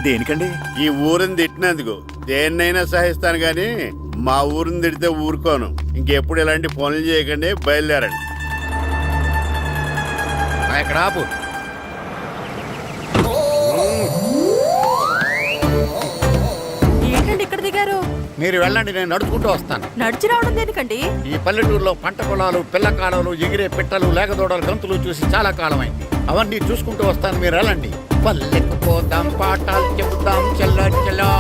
దేనికండి? ఈ ఊరిని తిట్టినందుకు దేన్నైనా సహిస్తాను గాని మా ఊరిని తిడితే ఊరుకోను. ఇంకెప్పుడు ఇలాంటి పనులు చేయకండి, బయలుదేరండి. ఇక్కడ ఆపు. ఏంటండి ఇక్కడ దిగారు? మీరు వెళ్ళండి, నేను నడుచుకుంటూ వస్తాను. నడిచి రావడం దేనికండి? ఈ పల్లెటూరులో పంట పొలాలు, పిల్ల కాలాలు, ఎగిరే పిట్టలు, లేకదోడలు, గంతులు చూసి చాలా కాలమైంది. అవన్నీ చూసుకుంటూ వస్తాను, మీరు వెళ్ళండి. పల్లెకు పోదాం, పాఠాలు చెబుతాం, చెల్లో చెల్లో.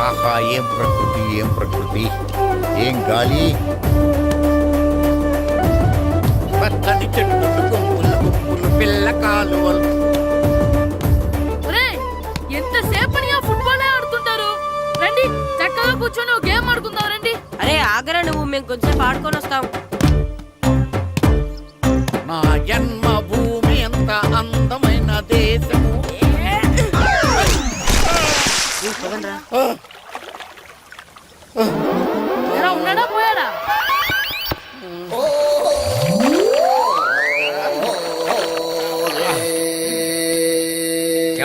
ఆహా, ఏం ప్రకృతి, ఏం ప్రకృతి, ఏం గాలి. పచ్చని చెట్లు, గుంపులు గుంపులు, పిల్ల కాలువలు. ఎంతసేపని ఆ ఫుట్బాల్ ఆడుతుంటారు? రండి, చక్కగా కూర్చొని ఒక గేమ్ ఆడుకుందాం రండి. అరే ఆగరా నువ్వు, మేము కొంచెం ఆడుకొని వస్తాం. నా జన్మ భూమి ఎంత అందమైన దేశము. ఉన్నాడా పోయాడా?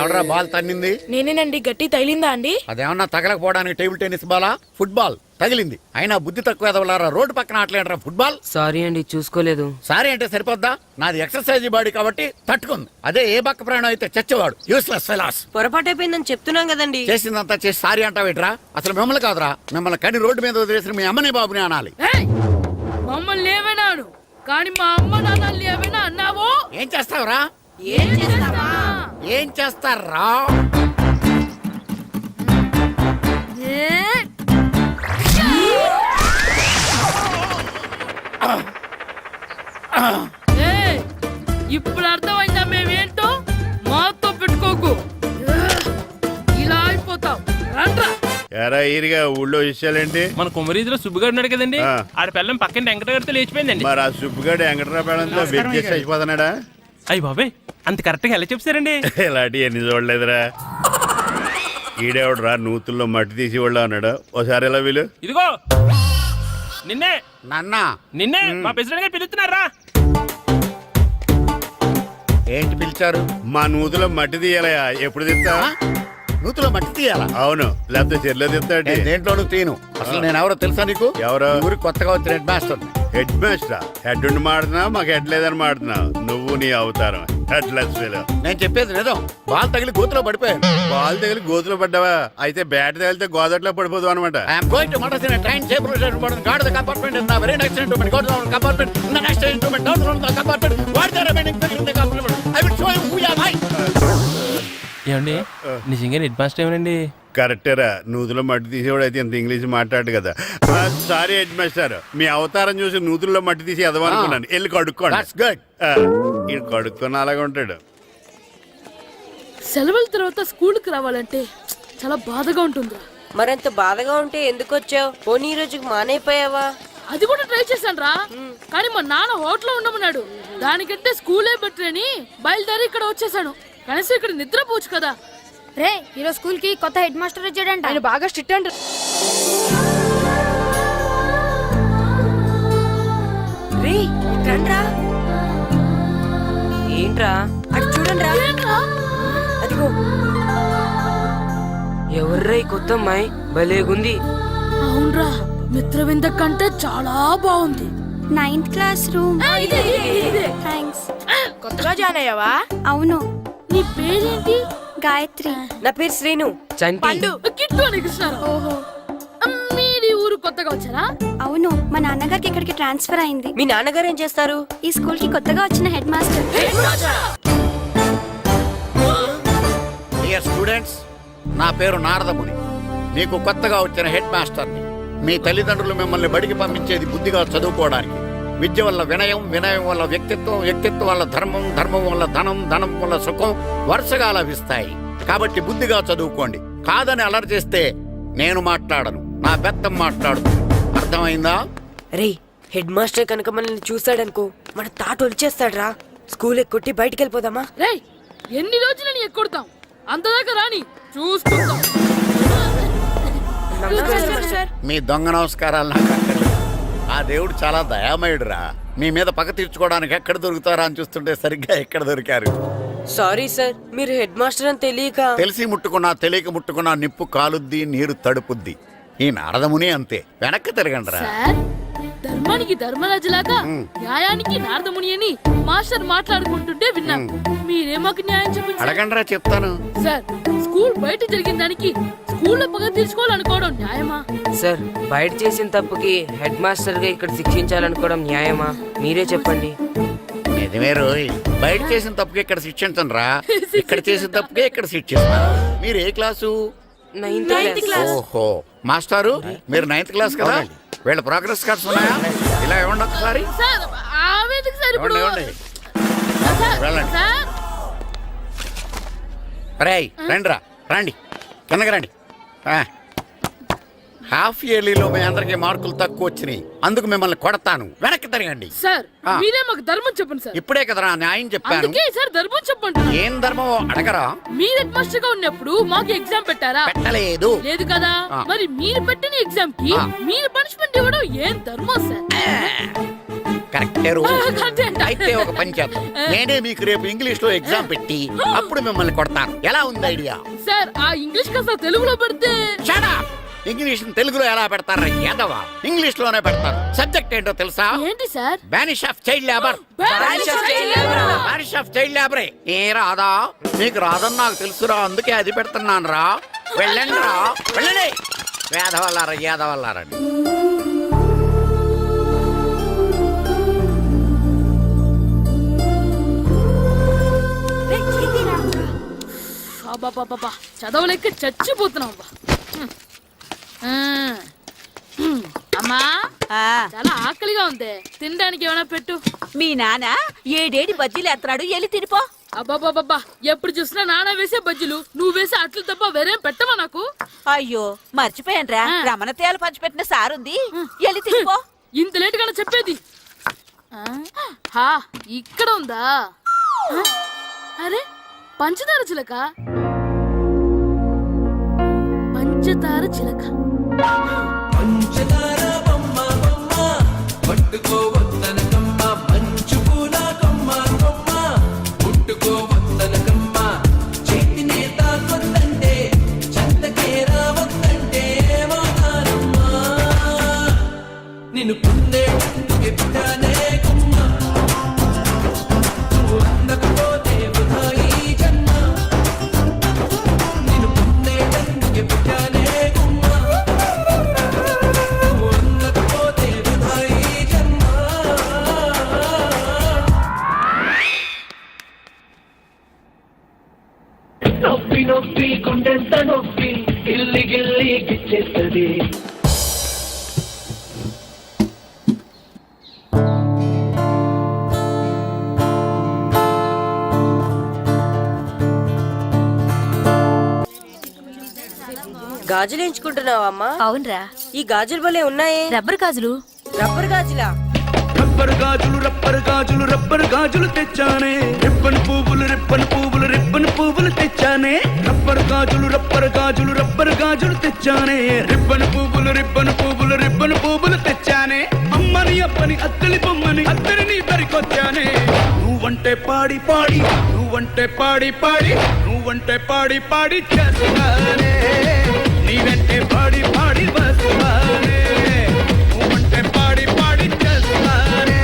ఎవడరా బాల్ తన్నింది? నేనేనండి. గట్టి తగిలిందా అండి? అదేమన్నా తగలకపోవడానికి టేబుల్ టెన్నిస్ బాలా, ఫుట్బాల్ తగిలింది. అయినా బుద్ధి తక్కువ ఎదవలారా, రోడ్డు పక్కన ఆటలేడరా ఫుట్బాల్. సారీ అండి, చూసుకోలేదు. సారీ అంటే సరిపోద్దా? నాది ఎక్సర్సైజ్ బాడీ కాబట్టి తట్టుకుంది. అదే ఏ బక్క ప్రాణం అయితే చచ్చేవాడు. Useless fellas. పొరపాటు అయిపోయిందని చెప్తున్నాం కదండి. చేసిందంతా చేసి సారీ అంటావేట్రా? అసలు మిమ్మల్ని కాదురా, మిమ్మల్ని కని రోడ్డు మీద వదిలేసిన మీ అమ్మని బాబుని అనాలి. మమ్మల్ని ఏమైనాను కానీ మా అమ్మ నాన్నల్ని ఏమైనా అన్నావో ఏం చేస్తావురా? ఏం చేస్తారా? ఇప్పుడు అర్థమైందా మేమేంటో? మాతో పెట్టుకోకు, ఇలా అయిపోతాం. రండ్రా. ఎరా ఈరిగా ఊళ్ళో విషయాలేంటి? మన కుమరీధిలో సుబ్బుగాడు ఉన్నాడు కదండి, ఆడ పిల్లం పక్కన వెంకటగారితో లేచిపోయిందండి. మరి ఆ సుబ్బుగాడు వెంకటరావు పేడంతో వెక్కేసి అయిపోతున్నాడా? అయ్యి బాబాయ్, అంత కరెక్ట్ గా ఎలా చెప్తారండి? ఇలాంటి ఎన్ని చూడలేదురా. ఈడేవడరా నూతుల్లో మట్టి తీసి వాళ్ళు అన్నాడు. ఓసారి ఎలా వీలు? ఇదిగో నిన్నే నిన్నే మా ప్రెసిడెంట్ గారు పిలుస్తున్నారా? ఏంటి పిలిచారు? మా నూతులో మట్టి తీయాలయా. ఎప్పుడు తీస్తా? నూతులో మట్టి తీయాలా? అవును, లేకపోతే చెర్లో తీస్తాడు. దేంట్లోనూ తీను. అసలు నేను ఎవరో తెలుసా నీకు? ఎవరో? ఊరికి కొత్తగా వచ్చిన head master. Head master? Head ఉండి మాడుతున్నావు, మాకు హెడ్ లేదని మాడుతున్నావు. నువ్వు నీ అవతారం హెడ్లెస్ ఫీల్. నేను చెప్పేది నిజం. బాల్ తగిలి గోతులో పడిపోయాను. బాల్ తగిలి గోతులో పడ్డావా? అయితే బ్యాట్ తగిలితే గోదట్లో పడిపోదు అనమాట. ఏమండి, నిజంగా హెడ్ మాస్టర్ ఏమనండి? కరెక్టరా. నూతులో మట్టి తీసేవాడు అయితే ఇంత ఇంగ్లీష్ మాట్లాడు కదా. సారీ హెడ్ మాస్టర్, మీ అవతారం చూసి నూతుల్లో మట్టి తీసి ఎదవనుకున్నాను. వెళ్ళి కడుక్కోండి. ఇది కడుక్కొని అలాగే ఉంటాడు. సెలవుల తర్వాత స్కూల్కి రావాలంటే చాలా బాధగా ఉంటుందిరా. మరింత బాధగా ఉంటే ఎందుకు వచ్చావు? పోనీ ఈ రోజుకి మానేపోయావా? అది కూడా ట్రై చేశాను రా, కానీ మా నాన్న హోటల్లో ఉండమన్నాడు. దానికంటే స్కూలే బెటర్ అని బయలుదేరి ఇక్కడ వచ్చేసాను. కనీసం ఇక్కడ నిద్రపోవచ్చు కదా. రే, ఈరోజు స్కూల్ కి కొత్త హెడ్ మాస్టర్ వచ్చాడంట. ఆయన బాగా స్ట్రిక్ట్ అంట. రే, రండ్రా. ఏంట్రా అటు చూడండి రా. అదిగో ఎవర్రా ఈ కొత్త అమ్మాయి? భలేగుంది. అవునరా, మిత్రవింద కంటే చాలా బాగుంది. 9th class room. థ్యాంక్స్. కొత్తగా జాయిన్ అయ్యావా? అవును. నీ పేరేంటి? గాయత్రి. నా పేరు శ్రీను. పండు. కిట్టు అని కృష్ణారావు. ఓహో, మీది ఊరు కొత్తగా వచ్చారా? అవును, మా నాన్నగారికి ఇక్కడికి ట్రాన్స్ఫర్ అయింది. మీ నాన్నగారు ఏం చేస్తారు? ఈ స్కూల్ కి కొత్తగా వచ్చిన హెడ్ మాస్టర్. డియర్ స్టూడెంట్స్, నా పేరు నారదముని. మీకు కొత్తగా వచ్చిన హెడ్ మాస్టర్ని. మీ తల్లిదండ్రులు మిమ్మల్ని బడికి పంపించేది బుద్ధిగా చదువుకోవడానికి. విద్య వల్ల వినయం, వినయం వల్ల వ్యక్తిత్వం, వ్యక్తిత్వం వల్ల ధర్మం, ధర్మం వల్ల ధనం, ధనం వల్ల సుఖం వరుసగా లభిస్తాయి. కాబట్టి బుద్ధిగా చదువుకోండి. కాదని అలర్ చేస్తే నేను మాట్లాడను, నా బెత్తం మాట్లాడుతుంది. అర్థమైందా? రే, హెడ్ మాస్టర్ కనుక మనల్ని చూసాడనుకో మన తాట వచ్చేస్తాడ్రా. స్కూల్ ఎక్కొట్టి బయటికి వెళ్ళిపోదామా? రే, ఎన్ని రోజులని ఎక్కొడతాం? అంతదాకా రాని చూసుకుంటాం. మీ దొంగ నమస్కారాలు నాకు అక్కర్లేదు. ఆ దేవుడు చాలా దయామయుడురా. మీ మీద పగ తీర్చుకోవడానికి ఎక్కడ దొరుకుతారా అని చూస్తుంటే సరిగ్గా ఎక్కడ దొరికారు. సారీ సార్, మీరు హెడ్ మాస్టర్ అని తెలియక. తెలిసి ముట్టుకున్నా తెలియక ముట్టుకున్నా నిప్పు కాలుద్ది, నీరు తడుపుద్ది. ఈ నారదముని అంతే. వెనక్కి తిరగండి రా. సార్, ధర్మానికి ధర్మరాజులాగా న్యాయానికి నారదముని అని మాస్టర్ మాట్లాడుకుంటుంటే విన్నాం. మీరే మాకు న్యాయం చూపించారు. అడగండి రా, చెప్తాను. సార్, స్కూల్ బయట జరిగిన దానికి స్కూల్లో పగ తీర్చుకోవాలనుకోవడం న్యాయమా? సార్, బయట చేసిన తప్పుకి హెడ్ మాస్టర్ గా ఇక్కడ శిక్షించాలనుకోవడం న్యాయమా? మీరే చెప్పండి. నిజమే రోయ్, బయట చేసిన తప్పుకి ఇక్కడ శిక్షించను రా. ఇక్కడ చేసిన తప్పుకే ఇక్కడ శిక్షిస్తాను. మీరు ఏ క్లాసు? 9th class. ఓహో, మాస్టారు మీరు 9th క్లాస్ కదా? వీళ్ళ ప్రోగ్రెస్ కార్డ్స్ ఉన్నాయా? ఇలా ఇవ్వండి ఒకసారి. సార్, ఆవేదకు సార్ ఇప్పుడు. ఇవ్వండి. సార్, వెళ్ళండి. సార్, రేయ్ రండి రా, రండి కిందకి రండి. హాఫ్ ఇయర్లీలో మీ అందరికీ మార్కులు తక్కువ వచ్చినాయి, అందుకు మిమ్మల్ని కొడతాను. వెనక్కి తిరగండి. సార్, మీరే మాకు ధర్మం చెప్పండి సార్. ఇప్పుడే కదరా న్యాయం చెప్పాను. అందుకే సార్ ధర్మం చెప్పండి. ఏం ధర్మం అడగరా? మీరు హెడ్ మాస్టర్ గా ఉన్నప్పుడు మాకు ఎగ్జామ్ పెట్టారా? పెట్టలేదు. లేదు కదా. మరి మీరు పెట్టిన ఎగ్జామ్ కి మీరు పనిష్మెంట్ ఇవ్వడం ఏం ధర్మం సార్? కరెక్టే రో. కరెక్టే అంట. అయితే ఒక పని చేద్దాం, నేనే మీకు రేపు ఇంగ్లీష్ లో ఎగ్జామ్ పెట్టి అప్పుడు మిమ్మల్ని కొడతాను. ఎలా ఉంది ఐడియా? సార్, ఆ ఇంగ్లీష్ కాస్త తెలుగులో పెడితే. Shut up! ఇంగ్లీష్ తెలుగులో ఎలా పెడతారా యాదవా? ఇంగ్లీష్ లోనే పెడతారు. సబ్జెక్ట్ ఏంటో తెలుసా? ఏంటి sir? Banish of child labour. Banish of child లేబరే. ఏ రాదా? మీకు రాదని నాకు తెలుసురా, అందుకే అది పెడుతున్నాను రా. వెళ్ళండి రా, వెళ్ళండి. వేదవల్లారా, యాదవల్లారండి. బాబా, చదవలేక చచ్చిపోతున్నాం. అమ్మా, చాలా ఆకలిగా ఉంది, తినడానికి ఏమైనా పెట్టు. మీ నాన్న 7 బజ్జీలు ఎత్తాడు, వెళ్ళి తినిపో. అబ్బాబాబా, ఎప్పుడు చూసినా నాన్న వేసే బజ్జీలు, నువ్వు వేసే అట్లు తప్ప వేరేం పెట్టవా నాకు? అయ్యో మర్చిపోయానురా, రమణ తేలు పంచిపెట్టిన సారుంది, వెళ్ళి తినిపో. ఇంత లేట్ గా చెప్పేది. ఇక్కడ ఉందా? అరే, పంచదార చిలక. పంచదార చిలక. పంచదార బొమ్మ బొమ్మ పట్టుకోవద్దనకమ్మ, మంచు పూల కొమ్మ కొమ్మ పుట్టుకోవద్దనకమ్మ, చేతినే తాకొద్దంటే చెంతకే రావద్దంటే ఏమవుతానమ్మా, నిన్ను పుందే ఎప్పుడానే కొమ్మ, నువ్వు అందకపోతే వృధా ఈ జన్మ, నిన్ను పుందే ఎప్పుడానే కొమ్మ, నువ్వు అందకపోతే వృధా ఈ జన్మ. నొప్పి నొప్పి కొండెంత నొప్పి గిల్లి గిల్లి గిచ్చేస్తుంది. గాజులు ఎంచుకుంటున్నావా అమ్మా? అవునరా, ఈ గాజులు భలే ఉన్నాయే. రబ్బర్ గాజులు. రబ్బర్ గాజులా? రబ్బరు గాజులు రబ్బరు గాజులు రబ్బరు గాజులు తెచ్చానే, రిబ్బన్ పువ్వులు రిబ్బన్ పువ్వులు రిబ్బన్ పువ్వులు తెచ్చానే, రబ్బరు గాజులు రబ్బరు గాజులు రబ్బరు గాజులు తెచ్చానే, రిబ్బన్ పువ్వులు రిబ్బన్ పువ్వులు రిబ్బన్ పువ్వులు తెచ్చానే, అమ్మని అప్పని అత్తలి బొమ్మని అత్తరిని దరికొచ్చానే, నువ్వంటే పాడి పాడి నువ్వంటే పాడి పాడి నువ్వంటే పాడి పాడి చేస్తానే, నీ వెంటే పాడి పాడి వస్తానే, నువ్వంటే పాడి పాడి చేస్తానే,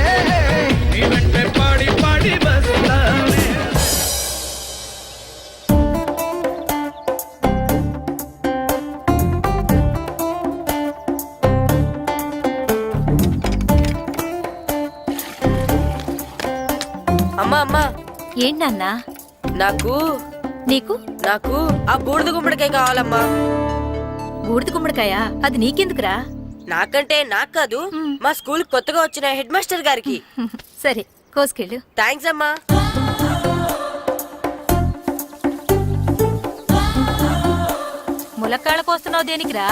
నీ వెంటే పాడి పాడి వస్తానే. అమ్మా అమ్మా, ఏంటన్నా? నాకు నీకు? నాకు ఆ బూడిద గుమ్మడికాయ కావాలమ్మా. బూడిద గుమ్మడికాయ? అది నీకెందుకురా? నాకంటే నాకు కాదు, మా స్కూల్ కొత్తగా వచ్చిన హెడ్ మాస్టర్ గారికి. సరే, కోసుకెళ్ళు. థ్యాంక్స్ అమ్మా. ములక్కాళ్ళ కోస్తున్నావు దేనికిరా?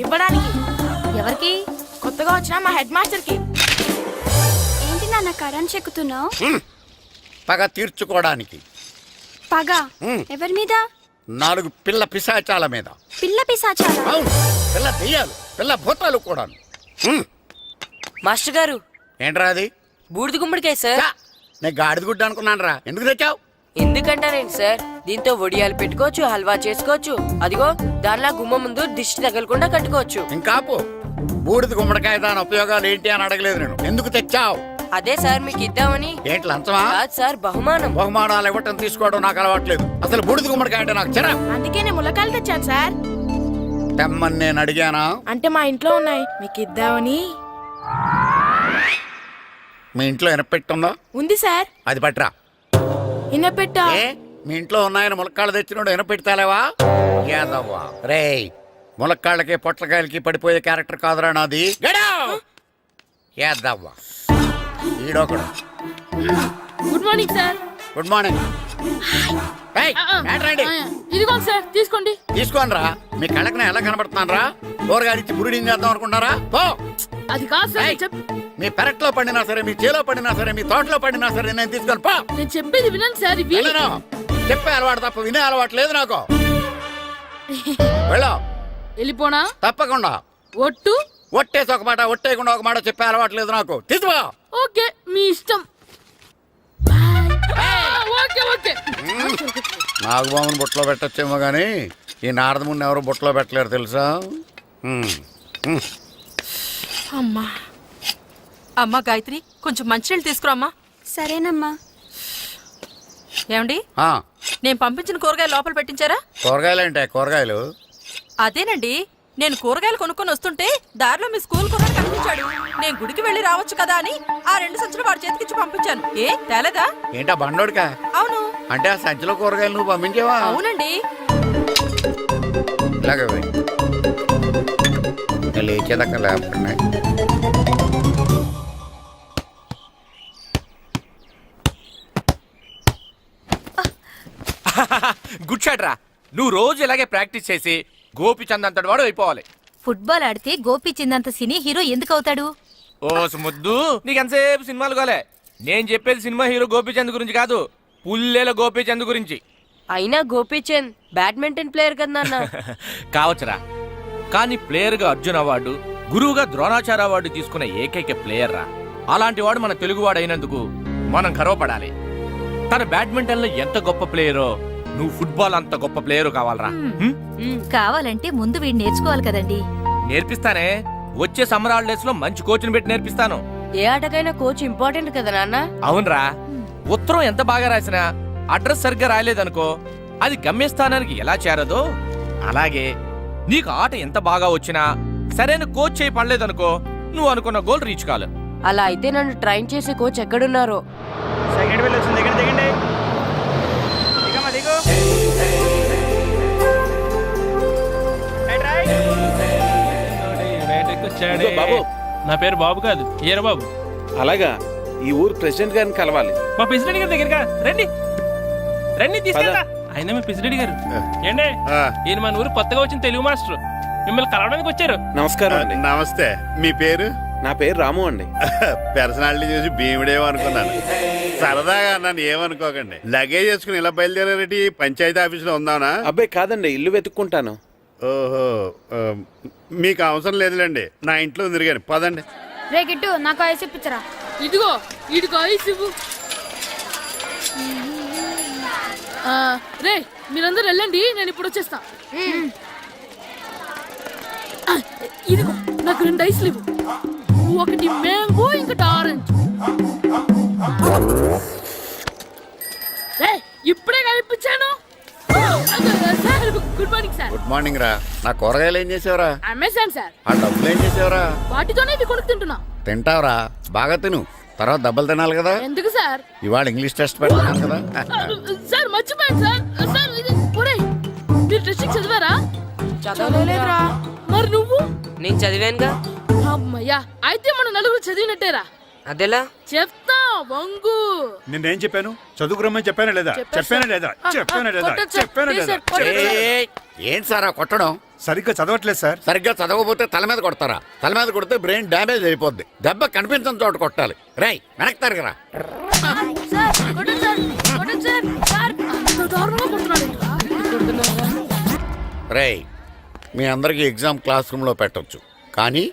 ఇవ్వడానికి. ఎవరికి? కొత్తగా వచ్చిన మా హెడ్ మాస్టర్ కి. ఏంటి నాన్న కరెంట్ చెక్కుతున్నావు? పగ తీర్చుకోవడానికి. పగ ఎవరి మీద? 4 పిల్ల పిశాచాల మీద. పిల్ల పిశాచాలా? అవును, పిల్ల దెయ్యాలు, పిల్ల భూతాలు కూడా. మాస్టర్ గారు, ఏంట్రా అది? బూడిద గుమ్మడికాయ సార్. ఛా, నేను గాడిద గుడ్డ అనుకున్నాను రా. ఎందుకు తెచ్చావు? ఎందుకంటారేంటి సార్, దీంతో వడియాలు పెట్టుకోవచ్చు, హల్వా చేసుకోవచ్చు. అదిగో దానిలా గుమ్మ ముందు దిష్టి తగలకుండా కట్టుకోవచ్చు. ఇంకాపు బూడిద గుమ్మడికాయ దాని ఉపయోగాలు ఏంటి అని అడగలేదు నేను. ఎందుకు తెచ్చావు? అదే సార్ మీకు ఇద్దామని. ఏంటి లంచమా? కాదు సార్, బహుమానం. బహుమానాలు ఇవ్వటం తీసుకోవడం నాకు అలవాట్లేదు. అసలు బూడిద గుమ్మడికాయ అంటే నాకు చిరా. అందుకే నేను ములకాయలు తెచ్చాను సార్. తెమ్మని నేను అడిగానా? అంటే మా ఇంట్లో ఉన్నాయి, మీకు ఇద్దామని. మీ ఇంట్లో ఎనపెట్టుందా? ఉంది సార్. అది పట్రా. ఇన్నపెట్టా. ఏ మీ ఇంట్లో ఉన్నాయని ములక్కాళ్ళు తెచ్చినోడు ఎనపెడతాలేవా? యాదవ్వా రేయ్, ములక్కాళ్ళకి పొట్లకాయలకి పడిపోయే క్యారెక్టర్ కాదురా నాది. యాదవ్వా ఈడొకడు. Good morning sir. Good morning. ఇదిగోండి సార్, తీసుకోండి. తీసుకోని రా. మీ కళ్ళకి నేను ఎలా కనబడుతున్నాను రా? కూరగాయలిచ్చి బురిడింగ్ చేద్దాం అనుకుంటారా? పో. అది కాదు సార్, ఏయ్, మీ పెరట్లో పండినా సరే, మీ చేలో పండినా సరే, మీ తోటలో పండినా సరే నేను తీసుకొని పో. నేను చెప్పేది వినండి సార్. ఇవి వెళ్ళను. చెప్పే అలవాటు తప్ప వినే అలవాటు లేదు నాకు. వెళ్ళా. వెళ్ళిపోనా? తప్పకుండా. ఒట్టు. ఒట్టేసి ఒక మాట, ఒట్టేయకుండా ఒక మాట చెప్పే అలవాటు లేదు నాకు. తీసుకో. ఓకే, మీ ఇష్టం. Okay okay. నాగబాబుని బుట్టలో పెట్టచ్చేమో గానీ ఈ నారదముని ఎవరు బుట్టలో పెట్టలేరు తెలుసా? అమ్మా అమ్మా గాయత్రి, కొంచెం మంచినీళ్ళు తీసుకురామ్మా. సరేనమ్మా. ఏమండి, ఆ, నేను పంపించిన కూరగాయలు లోపల పెట్టించారా? కూరగాయలు ఏంటే కూరగాయలు? అదేనండి, నేను కూరగాయలు కొనుక్కొని వస్తుంటే దారిలో మీ స్కూల్ కుర్రాడు కనిపించాడు. నేను గుడికి వెళ్ళి రావచ్చు కదా అని ఆ 2 సంచులు వాడి చేతికిచ్చి పంపించాను. ఏ తేలేదా? ఏంటా బండోడికా? అవును. అంటే ఆ సంచిలో కూరగాయలు నువ్వు పంపించావా? అవునండి. ఇలాగే లేచేదాకా లేకుండా గుడ్ షాట్ రా. నువ్వు రోజు ఇలాగే ప్రాక్టీస్ చేసి గోపిచంద్ అంతటి వాడు అయిపోవాలి. ఫుట్బాల్ ఆడితే గోపీచంద్ సినీ హీరో ఎందుకు అవుతాడు? ఓ ముద్దు, నీకు ఎంతసేపు సినిమాలు కాలే. నేను చెప్పేది సినిమా హీరో గోపిచంద్ గురించి కాదు, పుల్లేల గోపిచంద్ గురించి. అయినా గోపీచంద్ బ్యాడ్మింటన్ ప్లేయర్ కదా నాన్న. కావచ్చురా, కానీ ప్లేయర్ గా అర్జున్ అవార్డు, గురువుగా ద్రోణాచార్య అవార్డు తీసుకున్న ఏకైక ప్లేయర్ రా. అలాంటి వాడు మన తెలుగువాడు అయినందుకు మనం గర్వపడాలి. తన బ్యాడ్మింటన్ లో ఎంత గొప్ప ప్లేయరో, నువ్వు ఫుట్బాల్ అంత గొప్ప ప్లేయరు కావాలరా. కావాలంటే ముందు వీడు నేర్చుకోవాలి కదండి. నేర్పిస్తానే, వచ్చే సమ్మర్ హాలిడేస్ లో మంచి కోచ్ని పెట్టి నేర్పిస్తాను. ఏ ఆటకైనా కోచ్ ఇంపార్టెంట్ కదా నాన్న. అవునరా, ఉత్తరం ఎంత బాగా రాసినా అడ్రస్ సరిగ్గా రాయలేదనుకో, అది గమ్యస్థానానికి ఎలా చేరదో అలాగే నీకు ఆట ఎంత బాగా వచ్చినా సరైన కోచ్ చేయి పడలేదనుకో, నువ్వు అనుకున్న గోల్ రీచ్ కాదు. అలా అయితే నన్ను ట్రైన్ చేసే కోచ్ ఎక్కడున్నారో. సెకండ్ బిల్ వచ్చింది, దిగండి దిగండి. దిగమ్మా, దిగు. బాబు, నా పేరు బాబు కాదు, ఏరా బాబు. అలాగా, ఈ ఊరు ప్రెసిడెంట్ గారిని కలవాలి. మా ప్రెసిడెంట్ గారి దగ్గరగా రండి రండి, తీసుకెళ్తా. ఆయన మీ ప్రెసిడెంట్ గారు ఏండే, ఈయన మన ఊరు కొత్తగా వచ్చిన తెలుగు మాస్టర్, మిమ్మల్ని కలవడానికి వచ్చారు. నమస్కారం అండి. నమస్తే. మీ పేరు? నా పేరు రాము అండి. పర్సనాలిటీ చూసి భీముడేమో అనుకున్నాను. సరదాగా నన్ను ఏమనుకోకండి. లగేజ్ చేసుకుని ఇలా బయలుదేరేటి పంచాయతీ ఆఫీసులో ఉందానా? అబ్బాయి కాదండి, ఇల్లు వెతుక్కుంటాను. ఓహో, మీకు అవసరం లేదులేండి, నా ఇంట్లో తిరిగాను. పదండి. రే గిట్టు, నాకు ఐస్ ఇప్పించరా. ఇదిగో వీడికి ఐస్ ఇవ్వు. రే మీరందరూ వెళ్ళండి, నేను ఇప్పుడు వచ్చేస్తా. ఇదిగో నాకు 2 ఐస్లు ఇవ్వు. ఒకటి మ్యాంగో, ఇంకటి ఆరెంజ్. ఇప్పుడే కనిపించాను. Good morning sir. Good morning రా. నా కూరగాయలు ఏం చేసావురా? Amazon sir. ఆ డబ్బులు ఏం చేసావురా? వాటితోనే ఇవి కొనుక్కు తింటున్నా. తింటావురా, బాగా తిను. తర్వాత దెబ్బలు తినాలి కదా. ఎందుకు సార్? ఇవాళ ఇంగ్లీష్ టెస్ట్ పెడతాను కదా. సార్ మర్చిపోయాను సార్. సార్ ఇది ఒరేయ్, మీరు టెస్టింగ్ చదివారా? చదవలేదురా. మరి నువ్వు? నేను చదివానుగా. అమ్మయ్యా, అయితే మనం నలుగురు చదివినట్టేరా. అదెలా? చెప్తా వంగు. నేనేం చెప్పాను? చదువుకురమ్మని చెప్పానా లేదా? చెప్పానా లేదా? చెప్పానా లేదా? చెప్పానా లేదా? ఏంటి సార్ కొట్టడం? సరిగ్గా చదవట్లేదు సార్. సరిగ్గా చదవకపోతే తల మీద కొడతారా? తల మీద కొడితే బ్రెయిన్ డ్యామేజ్ అయిపోద్ది. దెబ్బ కనిపించని చోట కొట్టాలి. రేయ్ వెనక్కి తరగరా. రేయ్, మీ అందరికీ ఎగ్జామ్ క్లాస్ రూమ్లో పెట్టొచ్చు, కానీ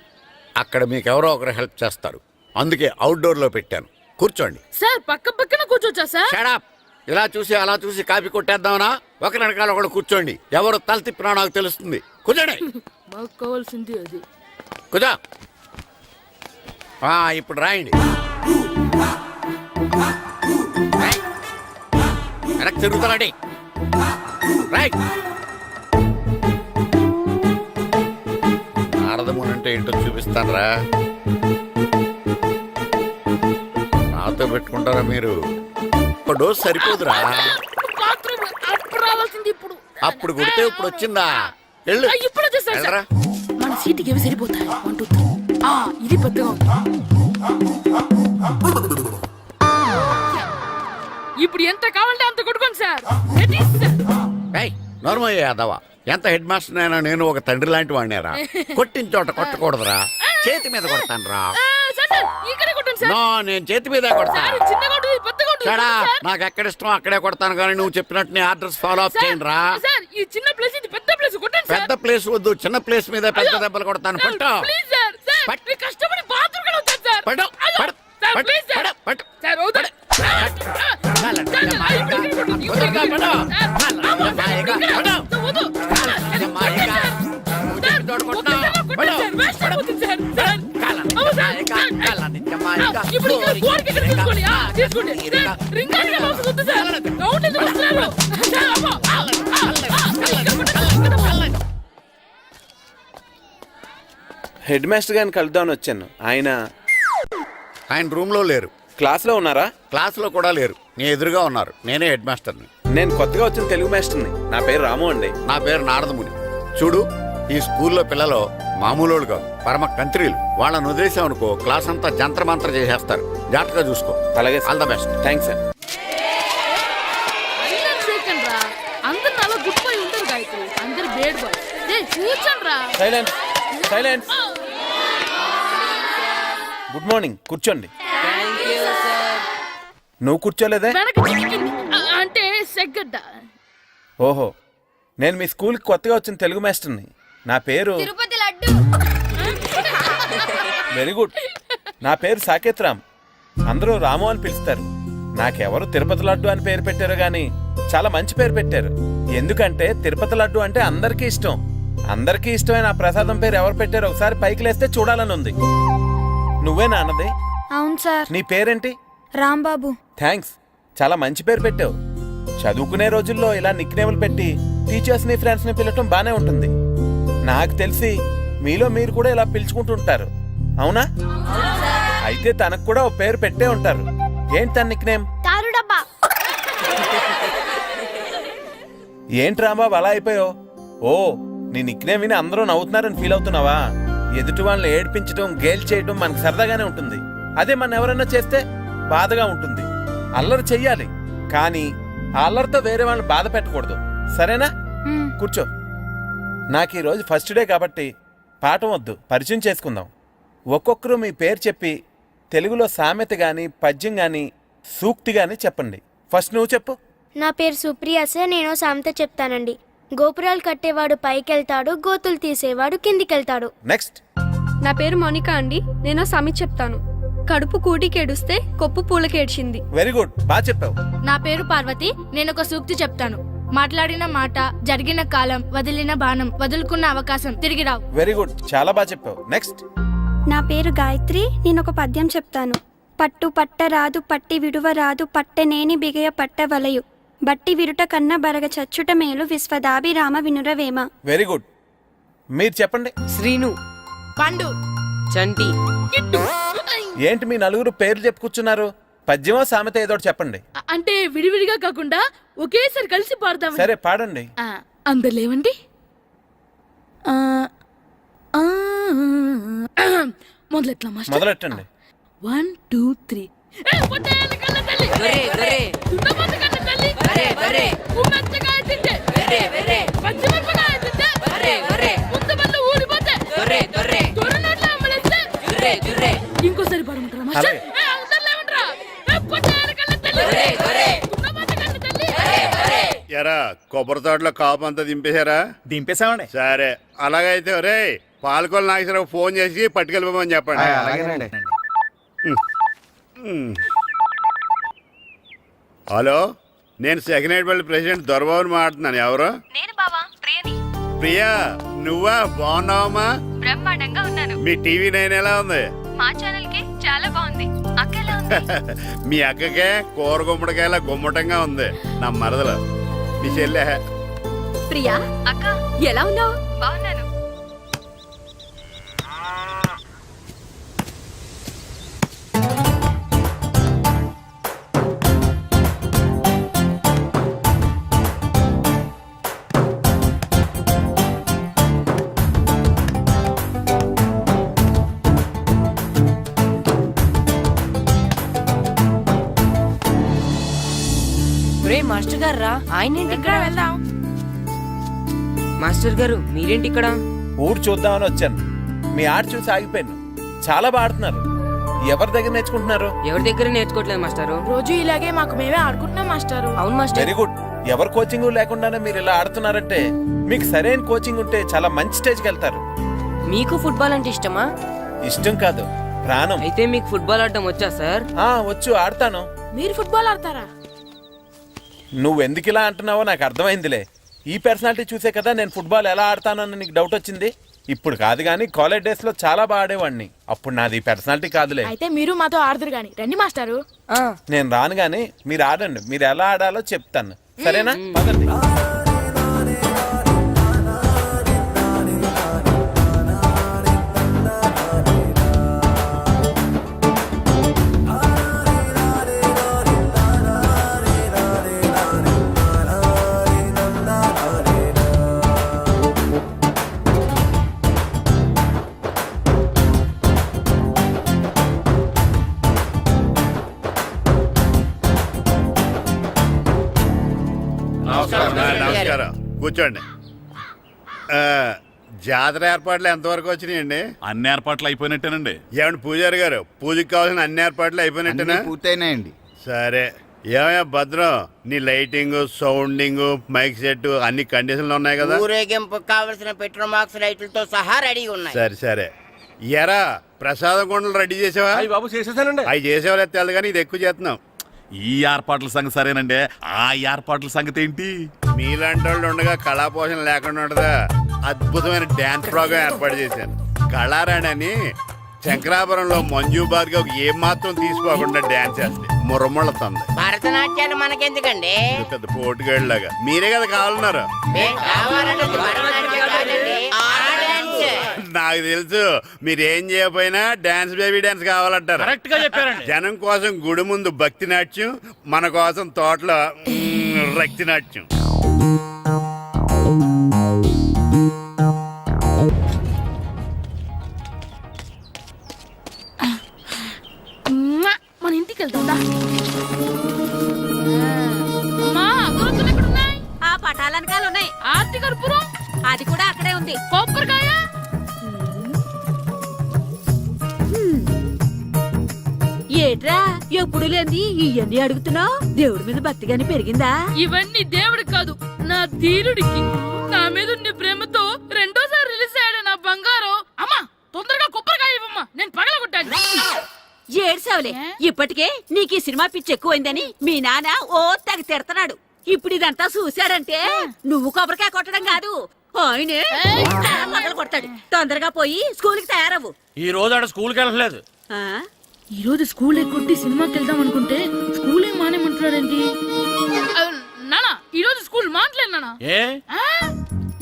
అక్కడ మీకు ఎవరో ఒకరు హెల్ప్ చేస్తారు. అందుకే అవుట్డోర్లో పెట్టాను. కూర్చోండి. సార్ పక్క పక్కన కూర్చోచ్చా సార్? షడప్. ఇలా చూసి అలా చూసి కాపీ కొట్టేద్దామనా? ఒకరి వెనకాల ఒకడు కూర్చోండి. ఎవరు తల తిప్పినా నాకు తెలుస్తుంది. కూర్చోండి. మాకు కావాల్సింది అది. కూర్చో. ఇప్పుడు రాయండి. వెనక్కి తిరుగుతారండి. రైట్. నారదముని అంటే ఏంటో చూపిస్తానరా. నాతో పెట్టుకుంటారా మీరు? ఒక డోస్ సరిపోదురా. బాత్రూమ్ అప్పుడు రావాల్సింది ఇప్పుడు. అప్పుడు కొడితే ఇప్పుడు వచ్చిందా? వెళ్ళు. ఇప్పుడు వచ్చేసారు సార్. వెళ్ళరా. మన సీటుకి ఏవి సరిపోతాయి? 1 2 3. ఇది పెద్దగా ఉంది. ఇప్పుడు ఎంత కావాలంటే అంత కొట్టుకోండి సార్. నోర్మయ్య యాదవ, ఎంత హెడ్ మాస్టర్ అయినా నేను ఒక తండ్రి లాంటి వాడినారా? కొట్టిన చోట కొట్టకూడదురా. చేతి మీద కొడతాను రా. ఇక్కడే కొట్టండి సార్. నో, నేను చేతి మీద కొడతాను. చిన్నగా ఉంటుంది, పెద్దగా ఉంటుంది సార్. నాకు ఎక్కడ ఇష్టం అక్కడే కొడతాను, కానీ నువ్వు చెప్పినట్టు నీ ఆర్డర్స్ ఫాలో అప్ చేయండి రా. సార్ ఈ చిన్న ప్లేస్ ఇది పెద్ద ప్లేస్ కొట్టండి సార్. పెద్ద ప్లేస్ వద్దు, చిన్న ప్లేస్ మీద పెద్ద దెబ్బలు కొడతాను. పట్టు. Please sir. సార్ మీరు కష్టపడి బాత్రూమ్ కూడా వచ్చారు సార్. పట్టు. పట్టు. సార్ పట్టు. Please sir. పట్టు. సార్ వద్దు. హెడ్ మాస్టర్ గారిని కలుద్దామని వచ్చాను. ఆయన రూమ్ లో లేరు. క్లాస్లో ఉన్నారా? క్లాస్ లో కూడా లేరు. నీ ఎదురుగా ఉన్నారు. నేనే హెడ్ మాస్టర్ని. నేను కొత్తగా వచ్చిన తెలుగు మాస్టర్ని. నా పేరు రాము అండి. నా పేరు నారదముని. చూడు, ఈ స్కూల్లో పిల్లలు మామూలు కాదు, పరమ కంత్రీలు. వాళ్ళని వదిలేసామనుకో క్లాస్ అంతా జంత్ర మంత్ర చేసేస్తారు. జాగ్రత్తగా చూసుకో. అలాగే. All the best. Thanks sir. అందరు అలా గుడ్ బాయ్ ఉంటారు గాయత్రి. అందరు బేడ్ బాయ్. కూర్చోండి రా. సైలెన్స్. సైలెన్స్. Good morning. కూర్చోండి. నువ్వు కూర్చోలేదే? అంటే సెగ్గడ్డ. ఓహో, నేను మీ స్కూల్కి కొత్తగా వచ్చిన తెలుగు మాస్టర్ని. నా పేరు తిరుపతి లడ్డు. Very good. నా పేరు సాకేత్ రామ్. అందరూ రాము అని పిలుస్తారు. నాకెవరు తిరుపతి లడ్డు అని పేరు పెట్టారు గాని చాలా మంచి పేరు పెట్టారు. ఎందుకంటే తిరుపతి లడ్డు అంటే అందరికీ ఇష్టం. అందరికీ ఇష్టమైన ఆ ప్రసాదం పేరు ఎవరు పెట్టారో ఒకసారి పైకి లేస్తే చూడాలని ఉంది. నువ్వేనా అన్నది? అవును సార్. నీ పేరేంటి? రాంబాబు. థ్యాంక్స్. చాలా మంచి పేరు పెట్టావు. చదువుకునే రోజుల్లో ఇలా నిక్నేములు పెట్టి టీచర్స్ ని ఫ్రెండ్స్ ని పిలవటం బానే ఉంటుంది. నాకు తెలిసి మీలో మీరు కూడా ఇలా పిలుచుకుంటుంటారు, అవునా? అయితే తనకు కూడా ఓ పేరు పెట్టే ఉంటారు. ఏంటి తన నిక్నేమ్? తారు డబ్బా. ఏంటి రాంబాబు అలా అయిపోయావు? ఓ, నీ నిక్నేమ్ విని అందరూ నవ్వుతున్నారని ఫీల్ అవుతున్నావా? ఎదుటి వాళ్ళని ఏడ్పించడం, గేల్ చేయడం మనకు సరదాగానే ఉంటుంది. అదే మన ఎవరైనా చేస్తే బాధగా ఉంటుంది. అల్లరి చెయ్యాలి, కానీ ఆ అల్లరితో వేరే వాళ్ళని బాధ పెట్టకూడదు. సరేనా? కూర్చో. నాకు ఈరోజు ఫస్ట్ డే కాబట్టి పాఠం వద్దు, పరిచయం చేసుకుందాం. ఒక్కొక్కరు మీ పేరు చెప్పి తెలుగులో సామెత గాని, పద్యం గాని, సూక్తి గాని చెప్పండి. ఫస్ట్ నువ్వు చెప్పు. నా పేరు సుప్రియ సార్. నేను సామెత చెప్తానండి. గోపురాలు కట్టేవాడు పైకెళ్తాడు, గోతులు తీసేవాడు కిందికెళ్తాడు. నెక్స్ట్. నా పేరు మోనికా అండి. నేను సామెత చెప్తాను. కడుపు కూటికేడుస్తే కొప్పు పూలకేడ్చింది. వెరీ గుడ్, బాగా చెప్పావు. నా పేరు పార్వతి. నేను ఒక సూక్తి చెప్తాను. మాట్లాడిన మాట, జరిగిన కాలం, వదిలిన బాణం, వదులుకున్న అవకాశం తిరిగి రావు. వెరీ గుడ్, చాలా బాగా చెప్పావు. నెక్స్ట్. నా పేరు గాయత్రి. నేను ఒక పద్యం చెప్తాను. పట్టు పట్టరాదు, పట్టి విడువరాదు, పట్టనేని బిగయ పట్టవలయు, బట్టి విరుట కన్న బరగ చచ్చుట మేలు, విశ్వదాభిరామ వినురవేమ. Very good. మీరు చెప్పండి. శ్రీను, పండు, చంటి, ఏంటి మీ నలుగురు పేర్లు చెప్పుకూర్చున్నారు? పద్యమో సామెత ఏదో చెప్పండి. అంటే విడివిడిగా కాకుండా ఒకేసారి కలిసి పాడదాం. సరే, పాడండి. అందరు లేవండి. మొదలెట్లా మాస్టర్? మొదలెట్టండి. 1 2 3. ఇంకోసారి పాడమంటారా మాస్టర్? ఎరా కొబ్బరి తోటలో కాపు అంతా దింపేశారా? దింపేశామండి. సరే, అలాగైతే ఒరే పాలకొల నాగేశ్వరరావు ఫోన్ చేసి పట్టుకెళ్ళిపోమని చెప్పండి. అలాగేనండి. హలో, నేను సెకండ్ హెడ్ పల్లి ప్రెసిడెంట్ దొరబాబుని మాట్లాడుతున్నాను. ఎవరు? నేను బావా ప్రియని. ప్రియా, నువ్వా? బాగున్నావమ్మా? బ్రహ్మాండంగా ఉన్నాను. మీ టీవీ 9 ఎలా ఉంది? మా ఛానల్ కి చాలా బాగుంది. అక్క ఎలా ఉంది? మీ అక్కకే కూర గుమ్మడికాయలా గుమ్మటంగా ఉంది. నా మరదలు మీ చెల్లె. ప్రియా అక్క ఎలా ఉన్నావు? బాగున్నాను. రే మాస్టర్ గారు రా, ఆయన ఏంటి ఇక్కడ? వెళ్దాం. మాస్టర్ గారు మీరేంటి ఇక్కడ? ఊరు చూద్దామని వచ్చాను. మీ ఆట చూసి ఆగిపోయాను. చాలా బాడుతున్నారు. ఎవరి దగ్గర నేర్చుకుంటున్నారు? ఎవరి దగ్గర నేర్చుకోవట్లేదు మాస్టారు. రోజు ఇలాగే మాకు మేమే ఆడుకుంటున్నాం మాస్టారు. అవును మాస్టర్. Very good. ఎవరి కోచింగ్ లేకుండానే మీరు ఇలా ఆడుతున్నారంటే మీకు సరైన కోచింగ్ ఉంటే చాలా మంచి స్టేజ్కి వెళ్తారు. మీకు ఫుట్బాల్ అంటే ఇష్టమా? ఇష్టం కాదు, ప్రాణం. అయితే మీకు ఫుట్బాల్ ఆడడం వచ్చా సార్? వచ్చు, ఆడతాను. మీరు ఫుట్బాల్ ఆడతారా? నువ్వెందుకు ఇలా అంటున్నావో నాకు అర్థమైందిలే. ఈ పర్సనాలిటీ చూసే కదా నేను ఫుట్బాల్ ఎలా ఆడతానని నీకు డౌట్ వచ్చింది. ఇప్పుడు కాదు కానీ కాలేజ్ డేస్ లో చాలా బాగా ఆడేవాడిని. అప్పుడు నాది పర్సనాలిటీ కాదులే. అయితే మీరు మాతో ఆడదురు గాని రండి మాస్టారు. నేను రాను గాని మీరు ఆడండి. మీరు ఎలా ఆడాలో చెప్తాను, సరేనా? పదండి. నమస్కారం, కూర్చోండి. జాతర ఏర్పాట్లు ఎంతవరకు వచ్చినాయండి? అన్ని ఏర్పాట్లు అయిపోయినట్టేనండి. ఏమండి పూజారి గారు, పూజకి కావాల్సిన అన్ని ఏర్పాట్లు అయిపోయినట్టేనా? పూర్తయినాయండి. సరే. ఏమయ్యా భద్రం, నీ లైటింగ్, సౌండింగ్, మైక్ సెట్ అన్ని కండిషన్లు ఉన్నాయి కదా? ఊరేగింపు కావలసిన పెట్రోల్ మార్క్స్ లైట్లతో సహా రెడీ ఉన్నాయి. సరే సరే. ఎరా ప్రసాదం కొండలు రెడీ చేసావా? బాబు చేసేసానండి. అవి చేసేవాళ్ళు తెలదు కానీ ఇది ఎక్కువ చేస్తున్నాం. ఈ ఏర్పాట్ల సంగతి సరేనండి, ఆ ఏర్పాట్ల సంగతి ఏంటి? మీలాంటి వాళ్ళు ఉండగా కళాపోషణ లేకుండా ఉండదా? అద్భుతమైన డ్యాన్స్ ప్రోగ్రామ్ ఏర్పాటు చేశాను. కళారాణి అని శంకరాపురంలో మంజు భార్గవ్ ఏం మాత్రం తీసుకోకుండా డ్యాన్స్ చేస్తే మురముళ్ళతుంది. భరతనాట్యాలు మనకెందుకండి? పెద్ద పోటుగాళ్ళలాగా మీరే కదా కావాలన్నారు. నాకు తెలుసు మీరేం చేయకపోయినా డాన్స్ బేబీ డాన్స్ కావాలంటారు. కరెక్ట్ గా చెప్పారండి. జనం కోసం గుడి ముందు భక్తి నాట్యం, మన కోసం తోటలో రక్తి నాట్యం. మన ఇంటికి వెళ్తుందా? అమ్మా అగరొత్తులు ఎక్కడున్నాయి? ఆ పటాలనకాల ఉన్నాయి. ఆర్తి కర్పూరం అది కూడా అక్కడే ఉంది. కొబ్బరికాయ ఏట్రా ఎప్పుడు లేని ఇవన్నీ అడుగుతున్నావు? దేవుడి మీద భక్తి గాని పెరిగిందా? ఇవన్నీ దేవుడికి కాదు, నా ధీరుడికి. నా మీద ఉండే ప్రేమతో రెండోసారి రిలీజ్ అయ్యాడు నా బంగారం. అమ్మా తొందరగా కొబ్బరికాయ ఇవ్వమ్మా, నేను పగలగొట్టాను. ఏడ్సావులే, ఇప్పటికే నీకు ఈ సినిమా పిచ్చి ఎక్కువైందని మీ నాన్న ఓ తెగ తిడతాడు. ఇప్పుడు ఇదంతా చూశాడంటే నువ్వు కొబ్బరికాయ కొట్టడం కాదు, ఆయనే మొదలు కొడతాడు. తొందరగా పోయి స్కూల్ కి తయారవు. ఈ రోజు ఆడ స్కూల్కి వెళ్ళలేదు. ఈ రోజు స్కూల్ ఎక్కొట్టి సినిమాకి వెళ్దాం అనుకుంటే స్కూల్ ఏం మానేమంటున్నాడండి? నానా ఈ రోజు స్కూల్ మానట్లేదు నానా.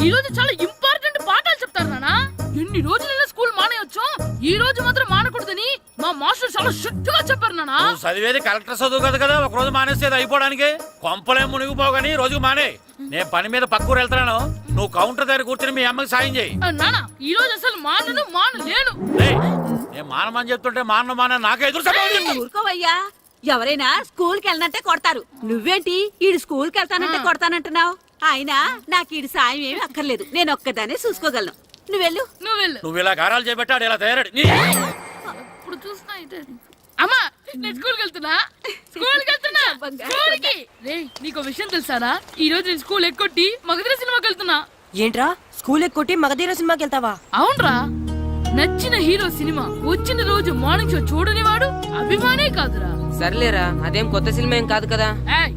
ఈ రోజు చాలా ఇంపార్టెంట్ పాఠాలు చెప్తారు నానా. ఎన్ని రోజులైనా స్కూల్ మానేయొచ్చు, ఈ రోజు మాత్రం మానకూడదని మా మాస్టర్ చాలా స్ట్రిక్ట్ గా చెప్పారు నానా. చదివేది కలెక్టర్ చదువు కదా కదా, ఒక రోజు మానేసేది అయిపోవడానికి. కొంపలేం మునిగిపోగాని రోజుకు మానే. నేను పని మీద పక్కూరు వెళ్తున్నాను, నువ్వు కౌంటర్ దగ్గర కూర్చొని మీ అమ్మకి సాయం చేయి. నానా ఈ రోజు అసలు మానలేను. నేను మానమని చెప్తుంటే మాన నాకే ఎదురు. ఊరుకోవయ్యా, ఎవరైనా స్కూల్ కి వెళ్ళనంటే కొడతారు. నువ్వేంటి ఈడు స్కూల్ కి వెళ్తానంటే కొడతానంటున్నావు? అయినా నాకు ఈడు సాయం ఏమి అక్కర్లేదు, నేను ఒక్కదానే చూసుకోగలను. నువ్వెళ్ళు. నువ్వు ఇలా గారాలు చేపట్టాడు ఇలా తయారాడు. ఇప్పుడు చూస్తా అమ్మా, నేను స్కూల్కి వెళ్తున్నా. స్కూల్కి రే, నీకు విషయం తెలుసారా? ఈ రోజు నేను స్కూల్ ఎక్కొట్టి మగధీర సినిమాకి వెళ్తున్నా. ఏంట్రా స్కూల్ ఎక్కొట్టి మగధీర సినిమాకి వెళ్తావా? అవునరా, నచ్చిన హీరో సినిమా వచ్చిన రోజు మార్నింగ్ షో చూడని వాడు అభిమానే కాదురా. సర్లేరా, అదేం కొత్త సినిమా ఏం కాదు కదా. ఏయ్,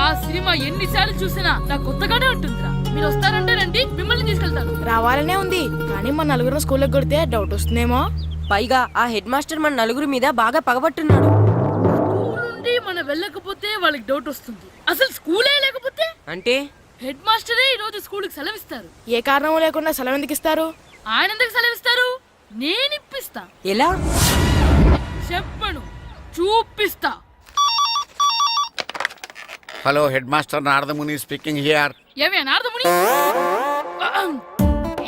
ఆ సినిమా ఎన్నిసార్లు చూసినా నాకు కొత్తగానే ఉంటుందిరా. మీరు వస్తారంటే రండి, మిమ్మల్ని తీసుకెళ్తాను. రావాలనే ఉంది, కానీ మన నలుగురు స్కూల్కి కొడితే డౌట్ వస్తుందేమో. పైగా ఆ హెడ్ మాస్టర్ మన నలుగురి మీద బాగా పగబట్టున్నాడు. స్కూల్ నుండి మనం వెళ్ళకపోతే వాళ్ళకి డౌట్ వస్తుంది. అసలు స్కూలే లేకపోతే అంటే హెడ్ మాస్టరే ఈ రోజు స్కూల్కి సెలవిస్తారు. ఏ కారణం లేకుండా సెలవు ఎందుకు ఇస్తారు? ఆయన ఎందుకు సెలవిస్తారు? నేను ఇప్పిస్తా. ఎలా చెప్పను, చూపిస్తా. Hello, head master Naradamuni speaking here. ఏమే నారదముని,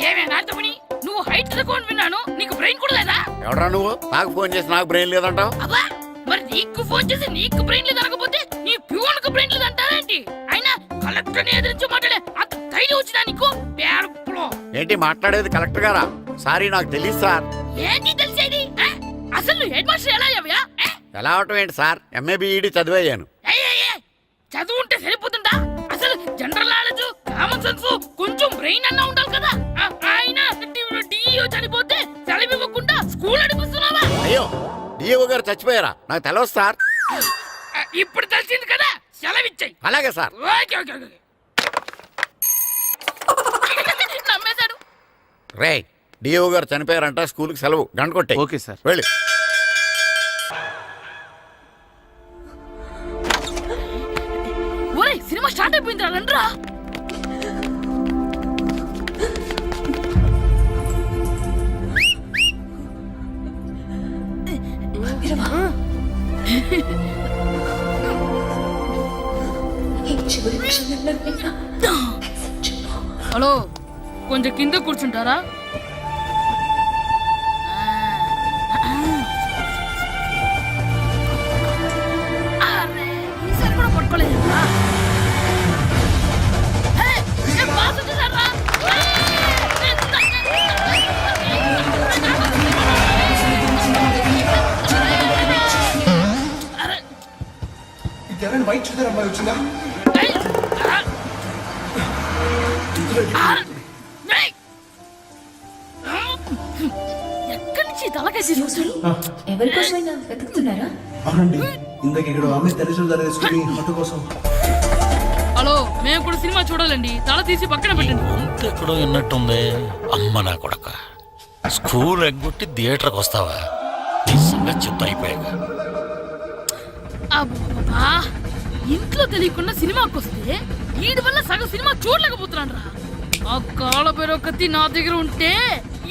ఏమే నారదముని, నువ్వు హైట్ రికార్డ్ విన్నాను, నీకు బ్రెయిన్ కూడా లేదా? ఎవడా నువ్వు? నాకు ఫోన్ చేసి నాకు బ్రెయిన్ లేదంటావు? అబ్బా, మరి నీకు ఫోన్ చేసి నీకు బ్రెయిన్ లేదు అనకపోతే నీ ప్యూన్ కు బ్రెయిన్ లేదు అంటారేంటి? అయినా కలెక్టర్ ని ఎదిరించి మాట్లాడే అంత ధైర్యం వచ్చినా నీకు? పేరులో ఏంటి మాట్లాడేది? కలెక్టర్ గారా? సారీ, నాకు తెలియదు సార్. ఏంటి తెలిసేది? అసలు నువ్వు హెడ్ మాస్టర్ ఎలా అయ్యావా? ఎలా అవటం ఏంటి సార్? MA B Ed చదివయ్యాను. చదువు ఉంటే సరిపోతుందా? అసలు జనరల్ నాలెడ్జ్, కామన్ సెన్స్, కొంచెం బ్రెయిన్ అన్నా ఉండాలి కదా. ఆయన డిఇఓ చనిపోతే సెలవు ఇవ్వకుండా స్కూల్ నడిపిస్తున్నావా? అయ్యో, డిఓ గారు చచ్చిపోయారా? నాకు తెలియదు సార్. ఇప్పుడు తెలిసింది కదా, సెలవిచ్చాయి. అలాగే సార్. Okay okay okay. నమ్మేశాడు. రే, డిఓ గారు చనిపోయారంట, స్కూల్కి సెలవు. గంట కొట్టే. Okay sir. వెళ్ళి. ఒరేయ్, సినిమా స్టార్ట్ అయిపోయిందిరా, రండ్రా. హలో, కొంచెం కింద కూర్చుంటారా? అరే, ఈసారి కూడా పట్టుకోలేదురా. వైట్ చూద్దరు అమ్మాయి వచ్చిందా? ఎక్కడి నుంచి తలకేసి ఎవరికోసమైనా వెతుకుతున్నారా? అవునండి, ఇందాక ఇక్కడ అమ్మాయి తల్లిదండ్రులు వేసుకుని ఆటో కోసం. హలో, మేము కూడా సినిమా చూడాలండి, తల తీసి పక్కన పెట్టండి. ఎక్కడో విన్నట్టుంది. అమ్మ నా కొడక, స్కూల్ ఎగ్గొట్టి థియేటర్కి వస్తావా? నీ సంగతి చెప్తా అయిపోయాక. అబ్బా, ఇంట్లో తెలియకుండా సినిమాకి వస్తే వీడి వల్ల సగం సినిమా చూడలేకపోతున్నాను రా. ఆ కాళ్ళ పేరొకటి నా దగ్గర ఉంటే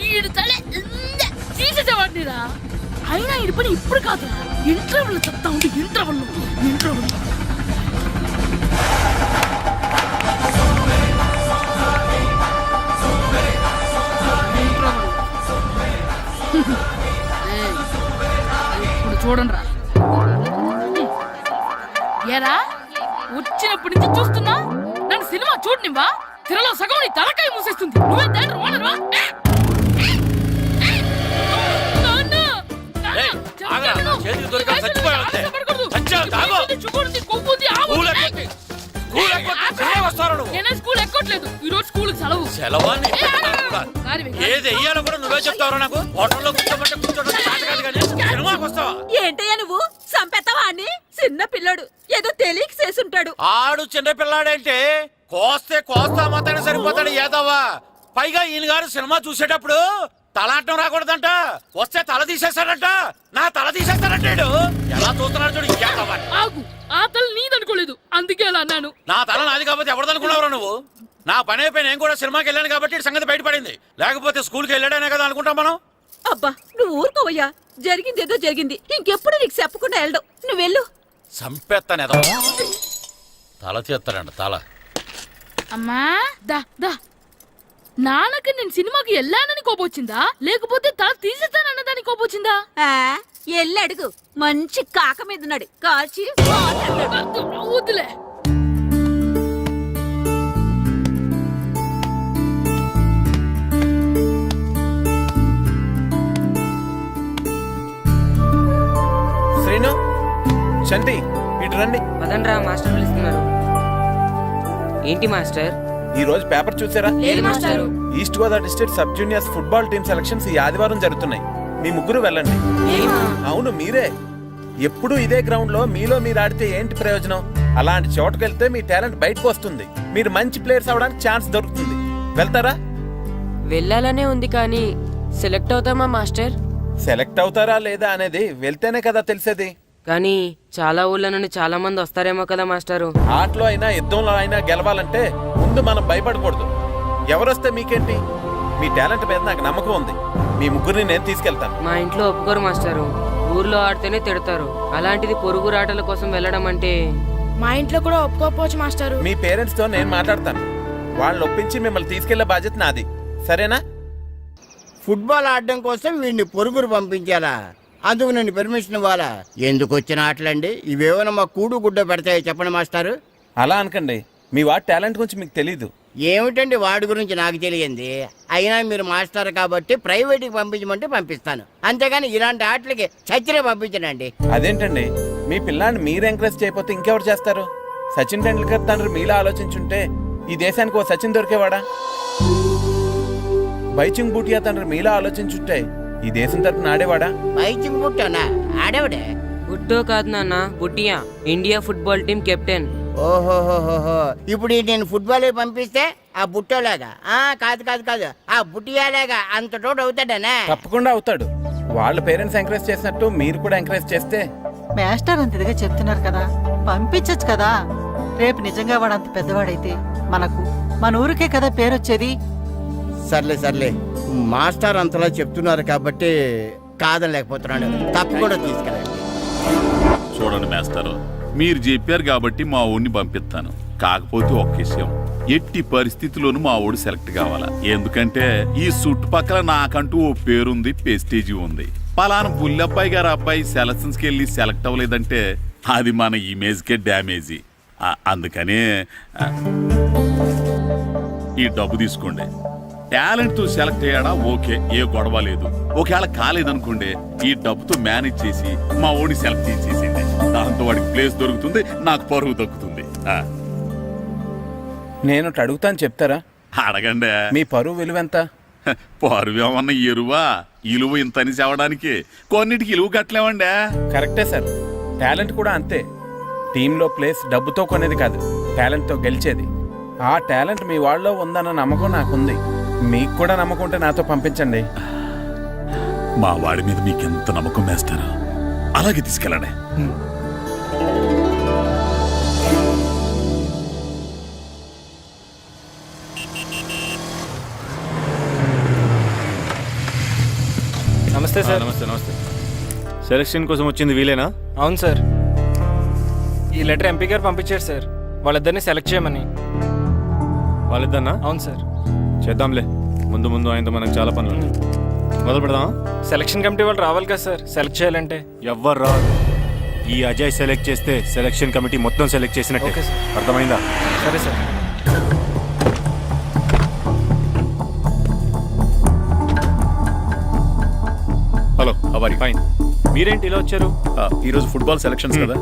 ఈడు తలే తీసేసేవాడిని రా. అయినా ఈడి పని ఇప్పుడు కాదురా, ఇంటర్వెల్ చెప్తా ఉంటే ఇంటర్వెల్. ఇప్పుడు చూడండి రా. ఏరా, వచ్చినప్పటి నుంచి చూస్తున్నా, నన్ను సినిమా చూడనివ్వా? తిరలో సగం నీ తలకాయ మూసేస్తుంది. నువ్వే థియేటర్ ఓనర్వా? స్కూల్ ఎక్కట్లేదు, ఈ రోజు స్కూల్ సెలవు. ఏది వెయ్యాలో కూడా నువ్వే చెప్తావు నాకు. హోటల్లో కూర్చోబట్టే కూర్చోబట్టే. ఏంటయ్యా నువ్వు? సంపెత్తవా అని? చిన్న పిల్లడు ఏదో తెలియక చేసుంటాడు. ఆడు చిన్న పిల్లాడంటే కోస్తే కోస్తా మాత్రమే సరిపోతాడు ఏదవ్వా. పైగా ఈయన గారు సినిమా చూసేటప్పుడు తలాటం రాకూడదంట, వస్తే తల తీసేస్తాడంట. నా తల తీసేస్తాడంటాడు. ఎలా చూస్తున్నాడు చూడు. ఆగు, ఆ తల నీదనుకోలేదు, అందుకే అలా అన్నాను. నా తల నాది కాబట్టి ఎవరిదనుకున్నావురా నువ్వు? నా పని అయిపోయి నేను కూడా సినిమాకి వెళ్ళాను కాబట్టి సంగతి బయటపడింది. లేకపోతే స్కూల్కి వెళ్ళాడనే కదా అనుకుంటాం మనం. అబ్బా, నువ్వు ఊరుకోవయ్యా. జరిగిందేదో జరిగింది, ఇంకెప్పుడు నీకు చెప్పకుండా వెళ్ళడం. నువ్వు వెళ్ళు. సంపెత్తనేదో తల తీస్తాడంట తల. అమ్మా, దా దా. నాన్నకి నేను సినిమాకి వెళ్ళానని కోపొచ్చిందా, లేకపోతే తల తీసేస్తానన్నదాని కోపొచ్చిందా? ఎల్లి అడుగు. మంచి కాక మీద ఉన్నాడు, కాల్చి వద్దులే. శ్రీను, చంటి, ఇటు రండి. పదండ్రా, మాస్టర్ పిలుస్తున్నారు. ఏంటి మాస్టర్? ఈ రోజు పేపర్ చూసారా? లేదు మాస్టారు. East Godavari district sub juniors football team selections ఈ ఆదివారం జరుగుతున్నాయి. మీ ముగ్గురు వెళ్ళండి. అవును, మీరే. ఎప్పుడూ ఇదే గ్రౌండ్ లో మీలో మీరు ఆడితే ఏంటి ప్రయోజనం? అలాంటి చోటుకు వెళ్తే మీ టాలెంట్ బయటకు వస్తుంది, మీరు మంచి ప్లేయర్స్ అవడానికి ఛాన్స్ దొరుకుతుంది. వెళ్తారా? వెళ్ళాలనే ఉంది కానీ సెలెక్ట్ అవుతామా మాస్టర్? సెలెక్ట్ అవుతారా లేదా అనేది వెళ్తేనే కదా తెలిసేది. కానీ చాలా ఊళ్ళ నుండి చాలా మంది వస్తారేమో కదా మాస్టారు. ఆటలో అయినా యుద్ధంలో అయినా గెలవాలంటే ముందు మనం భయపడకూడదు. ఎవరొస్తే మీకేంటి? మీ టాలెంట్ మీద నాకు నమ్మకం ఉంది. మీ ముగ్గురిని నేను తీసుకెళ్తాను. మా ఇంట్లో ఒప్పుకోరు మాస్టారు. ఊర్లో ఆడితేనే తిడతారు. అలాంటిది పొరుగు ఆటల కోసం వెళ్ళడం అంటే మా ఇంట్లో కూడా ఒప్పుకోకపోవచ్చు మాస్టారు. మీ పేరెంట్స్ తో నేను మాట్లాడతాను. వాళ్ళని ఒప్పించి మిమ్మల్ని తీసుకెళ్లే బాధ్యత నాది. సరేనా? ఫుట్బాల్ ఆడడం కోసం వీడిని పొరుగురు పంపించాలా? అందుకు నేను పర్మిషన్ ఇవ్వాలా? ఎందుకు వచ్చిన ఆటలండి ఇవేమైనా మా కూడు గుడ్డ పెడతాయో చెప్పండి మాస్టారు. అలా అనకండి. మీ వాడి టాలెంట్ గురించి మీకు తెలీదు. ఏమిటండి వాడి గురించి నాకు తెలియంది? అయినా మీరు మాస్టర్ కాబట్టి ప్రైవేట్కి పంపించమంటే పంపిస్తాను, అంతేగాని ఇలాంటి ఆటలకి చచ్చిరే పంపించనండి. అదేంటండి, మీ పిల్లాన్ని మీరు ఎంకరేజ్ చేయకపోతే ఇంకెవరు చేస్తారు? సచిన్ టెండూల్కర్ తండ్రి మీలా ఆలోచించుంటే ఈ దేశానికి ఓ సచిన్ దొరికేవాడా? బైచింగ్ బూటియా తండ్రి మీలా ఆలోచించుంటే ఈ దేశం తరపున ఆడేవాడా? బైచింగ్ బుట్టనా? ఆడేవాడే? బుట్టో కాదు నాన్న, Bhutia, India football team captain. ఓహోహోహో, ఇప్పుడు నేను ఫుట్బాల్ పంపిస్తే ఆ బుట్టోలాగా? కాదు కాదు కాదు, ఆ బుట్టియాలాగా అంత తోడు అవుతాడనా? తప్పకుండా అవుతాడు. వాళ్ళ పేరెంట్స్ ఎంకరేజ్ చేసినట్టు మీరు కూడా ఎంకరేజ్ చేస్తే. మాస్టర్ అంత ఇదిగా చెప్తున్నారు కదా, పంపించచ్చు కదా. రేపు నిజంగా వాడు అంత పెద్దవాడైతే మన ఊరికే కదా పేరు వచ్చేది. సర్లే సర్లే, మాస్టర్ అంతలా చెప్తున్నారు కాబట్టి కాదనలేకపోతున్నాడు. తప్పకుండా తీసుకెళ్ళండి. చూడండి మాస్టర్, మీరు చెప్పారు కాబట్టి మా ఊడిని పంపిస్తాను. కాకపోతే ఒక్క విషయం, ఎట్టి పరిస్థితుల్లోనూ మా ఊడు సెలెక్ట్ కావాలా. ఎందుకంటే ఈ చుట్టుపక్కల నాకంటూ ఓ పేరుంది, పెస్టేజీ ఉంది. పలానా బుల్లబ్బాయి గారు అబ్బాయి సెలక్షన్స్కి వెళ్ళి సెలెక్ట్ అవ్వలేదంటే అది మన ఇమేజ్కే డ్యామేజీ. అందుకనే ఈ డబ్బు తీసుకోండి. టాలెంట్ తో సెలెక్ట్ అయ్యాడా ఓకే, ఏ గొడవ లేదు. ఒకవేళ కాలేదనుకోండి, ఈ డబ్బుతో మేనేజ్ చేసి మా ఓడి సెలెక్ట్ చేసేసింది. దాంతో వాడికి ప్లేస్ దొరుకుతుంది, నాకు పరువు దక్కుతుంది. నేను అడుగుతాను, చెప్తారా? అడగండి. మీ పరువు విలువ ఎంత? పరువు ఏమన్నా ఎరువా? ఇలువ ఇంతని చెప్పడానికి కొన్నిటికి ఇలువ కట్టలేమండి. కరెక్టే సార్, టాలెంట్ కూడా అంతే. టీంలో ప్లేస్ డబ్బుతో కొనేది కాదు, టాలెంట్తో గెలిచేది. ఆ టాలెంట్ మీ వాళ్ళలో ఉందన్న నమ్మకం నాకుంది. మీకు కూడా నమ్మకం ఉంటే నాతో పంపించండి. మా వాడి మీద మీకు ఎంత నమ్మకం వేస్తారో అలాగే తీసుకెళ్ళండి. నమస్తే సార్. నమస్తే. నమస్తే. సెలక్షన్ కోసం వచ్చింది వీలేనా? అవును సార్. ఈ లెటర్ ఎంపీ గారు పంపించారు సార్, వాళ్ళిద్దరిని సెలెక్ట్ చేయమని. వాళ్ళిద్దరినా? అవును సార్. చేద్దాంలే, ముందు ముందు ఆయనతో మనకు చాలా పనులు. మొదలు పెడదాం. సెలక్షన్ కమిటీ వాళ్ళు రావాలి కదా సార్ సెలెక్ట్ చేయాలంటే. ఎవ్వరు రాదు. ఈ అజయ్ సెలెక్ట్ చేస్తే సెలక్షన్ కమిటీ మొత్తం సెలెక్ట్ చేసినట్టే. ఓకే సార్, అర్థమైందా? సరే సార్. హలో, అవరి ఫైన్. మీరేంటి ఇలా వచ్చారు? ఈరోజు ఫుట్బాల్ సెలక్షన్స్ కదా,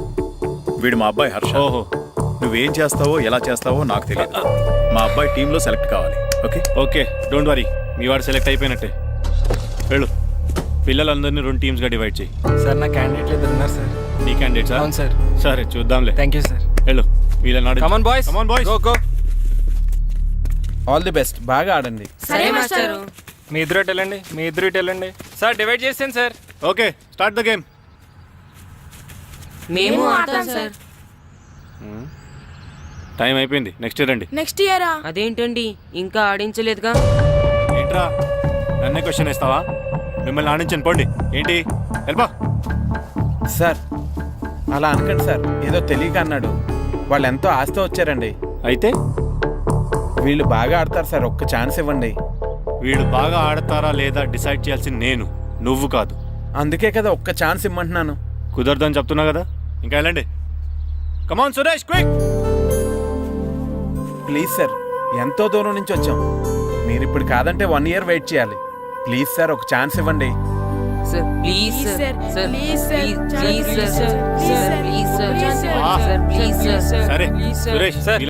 వీడు మా అబ్బాయి హర్ష. ఓహో. నువ్వేం చేస్తావో ఎలా చేస్తావో నాకు తెలియదు. మా అబ్బాయి టీంలో సెలెక్ట్ కావాలి. Okay okay, don't worry. మీ వాడు సెలెక్ట్ అయిపోయినట్టే. వెళ్ళు. పిల్లలందరినీ 2 టీమ్స్గా డివైడ్ చేయి. సార్, నా క్యాండిడేట్లు ఇద్దరు ఉన్నారు సార్. నీ క్యాండిడేట్స్? అవును సార్. సరే, చూద్దాంలే. Thank you sir. వెళ్ళు. వీళ్ళని come on boys, come on boys, go go. All the best, బాగా ఆడండి. సరే మాస్టారు. మీ ఇద్దరు వెళ్ళండి, మీ ఇద్దరు వెళ్ళండి. సార్, డివైడ్ చేసాను sir. Okay, start the game. మేము ఆడతాం సార్. టైం అయిపోయింది, నెక్స్ట్ ఇయర్ రండి. నెక్స్ట్ ఇయరా? అదేంటండి, ఇంకా ఆడించలేదుగా. ఏంట్రా, నన్నే క్వశ్చన్ ఇస్తావా? మిమ్మల్ని ఆడించండి, పోండి. ఏంటి వెళ్ళిపో. సార్, అలా అనకండి సార్, ఏదో తెలియక అన్నాడు. వాళ్ళు ఎంతో ఆస్తి వచ్చారండి. అయితే వీళ్ళు బాగా ఆడతారు సార్, ఒక్క ఛాన్స్ ఇవ్వండి. వీళ్ళు బాగా ఆడతారా లేదా డిసైడ్ చేయాల్సింది నేను, నువ్వు కాదు. అందుకే కదా ఒక్క ఛాన్స్ ఇమ్మంటున్నాను. కుదరదని చెప్తున్నా కదా, ఇంకా వెళ్ళండి. కమాన్ సురేష్, క్విక్. ప్లీజ్ సార్, ఎంతో దూరం నుంచి వచ్చాం. మీరు ఇప్పుడు కాదంటే 1 year వెయిట్ చేయాలి. ప్లీజ్ సార్, ఒక ఛాన్స్ ఇవ్వండి. Sir please sir, sir please sir, please sir, sir please sir, sir please sir. సరే సురేష్ సార్.